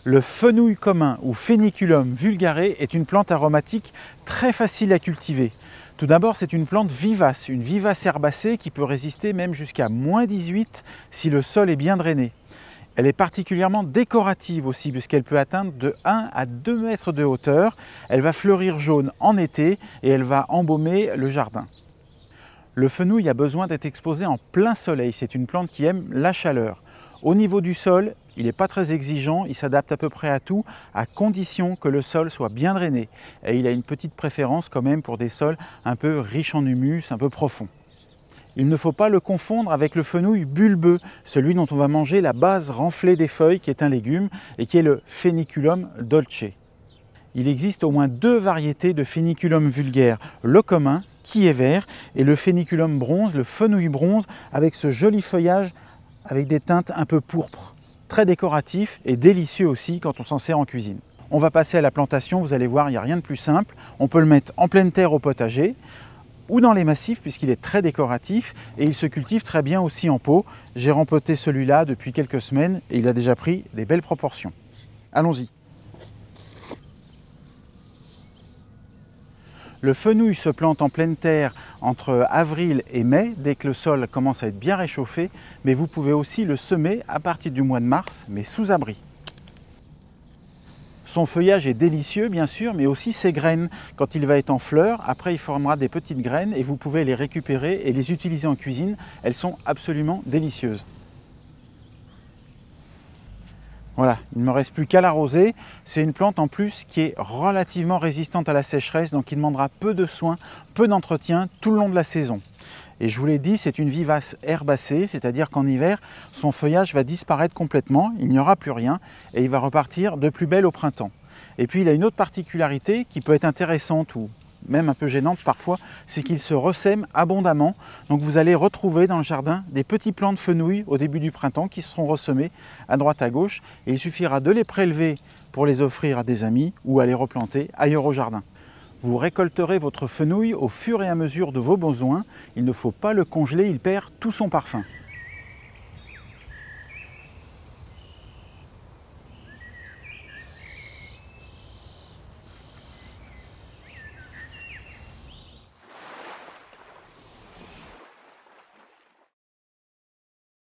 Le fenouil commun ou Pheniculum vulgare est une plante aromatique très facile à cultiver. Tout d'abord, c'est une plante vivace, une vivace herbacée qui peut résister même jusqu'à -18 si le sol est bien drainé. Elle est particulièrement décorative aussi puisqu'elle peut atteindre de 1 à 2 mètres de hauteur. Elle va fleurir jaune en été et elle va embaumer le jardin. Le fenouil a besoin d'être exposé en plein soleil, c'est une plante qui aime la chaleur. Au niveau du sol, il n'est pas très exigeant, il s'adapte à peu près à tout, à condition que le sol soit bien drainé. Et il a une petite préférence quand même pour des sols un peu riches en humus, un peu profonds. Il ne faut pas le confondre avec le fenouil bulbeux, celui dont on va manger la base renflée des feuilles, qui est un légume, et qui est le Pheniculum dolce. Il existe au moins 2 variétés de Pheniculum vulgaire, le commun, qui est vert, et le Pheniculum bronze, le fenouil bronze, avec ce joli feuillage avec des teintes un peu pourpres. Très décoratif et délicieux aussi quand on s'en sert en cuisine. On va passer à la plantation, vous allez voir, il n'y a rien de plus simple. On peut le mettre en pleine terre au potager ou dans les massifs puisqu'il est très décoratif et il se cultive très bien aussi en pot. J'ai rempoté celui-là depuis quelques semaines et il a déjà pris des belles proportions. Allons-y. Le fenouil se plante en pleine terre entre avril et mai, dès que le sol commence à être bien réchauffé, mais vous pouvez aussi le semer à partir du mois de mars, mais sous abri. Son feuillage est délicieux bien sûr, mais aussi ses graines. Quand il va être en fleurs, après il formera des petites graines et vous pouvez les récupérer et les utiliser en cuisine. Elles sont absolument délicieuses. Voilà, il ne me reste plus qu'à l'arroser. C'est une plante en plus qui est relativement résistante à la sécheresse, donc il demandera peu de soins, peu d'entretien tout le long de la saison. Et je vous l'ai dit, c'est une vivace herbacée, c'est-à-dire qu'en hiver, son feuillage va disparaître complètement, il n'y aura plus rien, et il va repartir de plus belle au printemps. Et puis il a une autre particularité qui peut être intéressante ou même un peu gênante parfois, c'est qu'il se ressème abondamment. Donc vous allez retrouver dans le jardin des petits plants de fenouil au début du printemps qui seront ressemés à droite à gauche et il suffira de les prélever pour les offrir à des amis ou à les replanter ailleurs au jardin. Vous récolterez votre fenouil au fur et à mesure de vos besoins. Il ne faut pas le congeler, il perd tout son parfum.